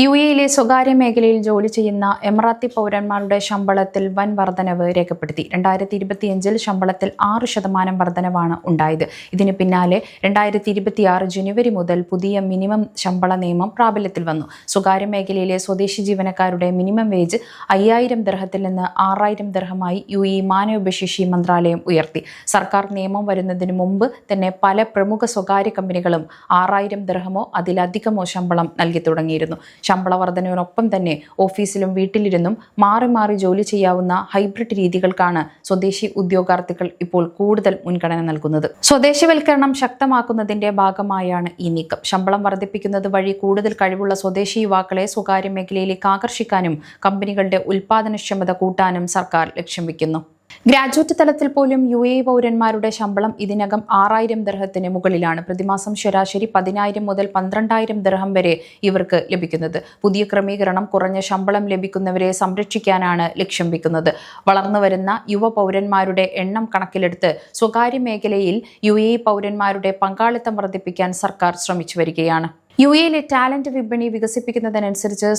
യുഎഇയിലെ സ്വകാര്യ മേഖലയിൽ ജോലി ചെയ്യുന്ന എമിറാത്തി പൗരന്മാരുടെ ശമ്പളത്തിൽ വൻ വർധനവ് രേഖപ്പെടുത്തി. 2025-ൽ ശമ്പളത്തിൽ 6% വർധനവാണ് ഉണ്ടായത്. ഇതിന് പിന്നാലെ 2026 ജനുവരി മുതൽ പുതിയ മിനിമം ശമ്പള നിയമം പ്രാബല്യത്തിൽ വന്നു. സ്വകാര്യ മേഖലയിലെ സ്വദേശി ജീവനക്കാരുടെ മിനിമം വേജ് 5000 ദിർഹത്തിൽ നിന്ന് 6000 ദിർഹമായി യുഎഇ മാനവവിഭവശേഷി മന്ത്രാലയം ഉയർത്തി. സർക്കാർ നിയമം വരുന്നതിന് മുമ്പ് തന്നെ പല പ്രമുഖ സ്വകാര്യ കമ്പനികളും 6000 ദിർഹമോ അതിലധികമോ ശമ്പളം നൽകി തുടങ്ങിയിരുന്നു. ശമ്പള വർധനവിനൊപ്പം തന്നെ ഓഫീസിലും വീട്ടിലിരുന്നും മാറി മാറി ജോലി ചെയ്യാവുന്ന ഹൈബ്രിഡ് രീതികൾക്കാണ് സ്വദേശി ഉദ്യോഗാർത്ഥികൾ ഇപ്പോൾ കൂടുതൽ മുൻഗണന നൽകുന്നത്. സ്വദേശിവൽക്കരണം ശക്തമാക്കുന്നതിന്റെ ഭാഗമായാണ് ഈ നീക്കം. ശമ്പളം വർദ്ധിപ്പിക്കുന്നത് വഴി കൂടുതൽ കഴിവുള്ള സ്വദേശി യുവാക്കളെ സ്വകാര്യ മേഖലയിലേക്ക് ആകർഷിക്കാനും കമ്പനികളുടെ ഉൽപാദനക്ഷമത കൂട്ടാനും സർക്കാർ ലക്ഷ്യം വെക്കുന്നു. ഗ്രാജുവേറ്റ് തലത്തിൽ പോലും യുഎഇ പൗരന്മാരുടെ ശമ്പളം ഇതിനകം 6000 ദിർഹത്തിന് മുകളിലാണ്. പ്രതിമാസം ശരാശരി 10,000 മുതൽ 12,000 ദിർഹം വരെ ഇവർക്ക് ലഭിക്കുന്നത്. പുതിയ ക്രമീകരണം കുറഞ്ഞ ശമ്പളം ലഭിക്കുന്നവരെ സംരക്ഷിക്കാനാണ് ലക്ഷ്യം വെക്കുന്നത്. വളർന്നുവരുന്ന യുവ പൗരന്മാരുടെ എണ്ണം കണക്കിലെടുത്ത് സ്വകാര്യ മേഖലയിൽ യുഎഇ പൗരന്മാരുടെ പങ്കാളിത്തം വർദ്ധിപ്പിക്കാൻ സർക്കാർ ശ്രമിച്ചു വരികയാണ്. യുഎഇയിലെ ടാലന്റ് വിപണി വികസിപ്പിക്കുന്നതിനനുസരിച്ച്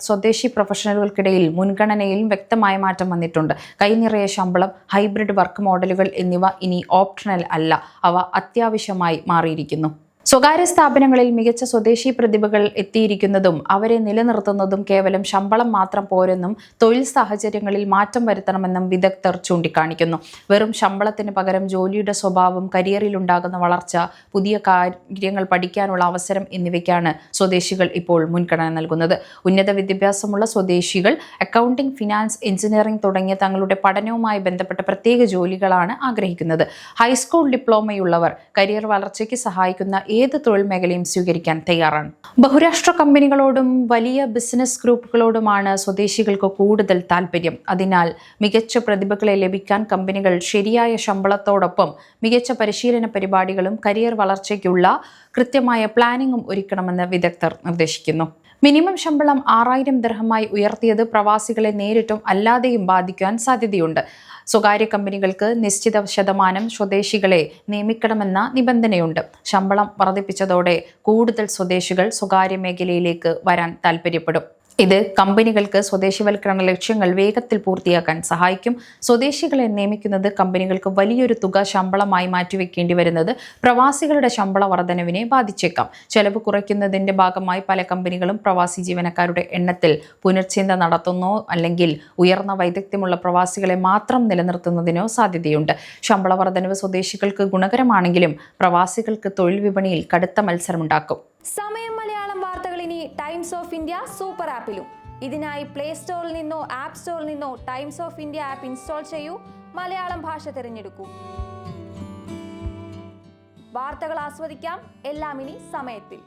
സ്വദേശി പ്രൊഫഷണലുകൾക്കിടയിൽ മുൻഗണനയിൽ വ്യക്തമായ മാറ്റം വന്നിട്ടുണ്ട്. കൈനിറയ ശമ്പളം, ഹൈബ്രിഡ് വർക്ക് മോഡലുകൾ എന്നിവ ഇനി ഓപ്ഷണൽ അല്ല, അവ അത്യാവശ്യമായി മാറിയിരിക്കുന്നു. സ്വകാര്യ സ്ഥാപനങ്ങളിൽ മികച്ച സ്വദേശി പ്രതിഭകൾ എത്തിയിരിക്കുന്നതും അവരെ നിലനിർത്തുന്നതും കേവലം ശമ്പളം മാത്രം പോരെന്നും തൊഴിൽ സാഹചര്യങ്ങളിൽ മാറ്റം വരുത്തണമെന്നും വിദഗ്ധർ ചൂണ്ടിക്കാണിക്കുന്നു. വെറും ശമ്പളത്തിന് പകരം ജോലിയുടെ സ്വഭാവം, കരിയറിലുണ്ടാകുന്ന വളർച്ച, പുതിയ കാര്യങ്ങൾ പഠിക്കാനുള്ള അവസരം എന്നിവയ്ക്കാണ് സ്വദേശികൾ ഇപ്പോൾ മുൻഗണന നൽകുന്നത്. ഉന്നത വിദ്യാഭ്യാസമുള്ള സ്വദേശികൾ അക്കൗണ്ടിംഗ്, ഫിനാൻസ്, എഞ്ചിനീയറിംഗ് തുടങ്ങിയ തങ്ങളുടെ പഠനവുമായി ബന്ധപ്പെട്ട പ്രത്യേക ജോലികളാണ് ആഗ്രഹിക്കുന്നത്. ഹൈസ്കൂൾ ഡിപ്ലോമയുള്ളവർ കരിയർ വളർച്ചയ്ക്ക് സഹായിക്കുന്ന ഏത് തൊഴിൽ മേഖലയും സ്വീകരിക്കാൻ തയ്യാറാണ്. ബഹുരാഷ്ട്ര കമ്പനികളോടും വലിയ ബിസിനസ് ഗ്രൂപ്പുകളോടുമാണ് സ്വദേശികൾക്ക് കൂടുതൽ താൽപ്പര്യം. അതിനാൽ മികച്ച പ്രതിഭകളെ ലഭിക്കാൻ കമ്പനികൾ ശരിയായ ശമ്പളത്തോടൊപ്പം മികച്ച പരിശീലന പരിപാടികളും കരിയർ വളർച്ചയ്ക്കുള്ള കൃത്യമായ പ്ലാനിങ്ങും ഒരുക്കണമെന്ന് വിദഗ്ധർ നിർദ്ദേശിക്കുന്നു. മിനിമം ശമ്പളം 6000 ദിർഹമായി ഉയർത്തിയത് പ്രവാസികളെ നേരിട്ടും അല്ലാതെയും ബാധിക്കാൻ സാധ്യതയുണ്ട്. സ്വകാര്യ കമ്പനികൾക്ക് നിശ്ചിത ശതമാനം സ്വദേശികളെ നിയമിക്കണമെന്ന നിബന്ധനയുണ്ട്. ശമ്പളം വർദ്ധിപ്പിച്ചതോടെ കൂടുതൽ സ്വദേശികൾ സ്വകാര്യ മേഖലയിലേക്ക് വരാൻ താൽപ്പര്യപ്പെടും. ഇത് കമ്പനികൾക്ക് സ്വദേശിവൽക്കരണ ലക്ഷ്യങ്ങൾ വേഗത്തിൽ പൂർത്തിയാക്കാൻ സഹായിക്കും. സ്വദേശികളെ നിയമിക്കുന്നത് കമ്പനികൾക്ക് വലിയൊരു തുക ശമ്പളമായി മാറ്റിവെക്കേണ്ടി വരുന്നത് പ്രവാസികളുടെ ശമ്പള വർധനവിനെ ബാധിച്ചേക്കാം. ചെലവ് കുറയ്ക്കുന്നതിന്റെ ഭാഗമായി പല കമ്പനികളും പ്രവാസി ജീവനക്കാരുടെ എണ്ണത്തിൽ പുനർചിന്ത നടത്തുന്നോ അല്ലെങ്കിൽ ഉയർന്ന വൈദഗ്ധ്യമുള്ള പ്രവാസികളെ മാത്രം നിലനിർത്തുന്നതിനോ സാധ്യതയുണ്ട്. ശമ്പള വർധനവ് സ്വദേശികൾക്ക് ഗുണകരമാണെങ്കിലും പ്രവാസികൾക്ക് തൊഴിൽ വിപണിയിൽ കടുത്ത മത്സരമുണ്ടാക്കും. സമയം മലയാളം വാർത്തകൾ ഇനി ടൈംസ് ഓഫ് ഇന്ത്യ സൂപ്പർ ആപ്പിലും. ഇതിനായി പ്ലേ സ്റ്റോറിൽ നിന്നോ ആപ്പ് സ്റ്റോറിൽ നിന്നോ times of India app install ചെയ്യൂ. മലയാളം ഭാഷ തിരഞ്ഞെടുക്കൂ. വാർത്തകൾ ആസ്വദിക്കാം. എല്ലാം ഇനി സമയത്തിൽ.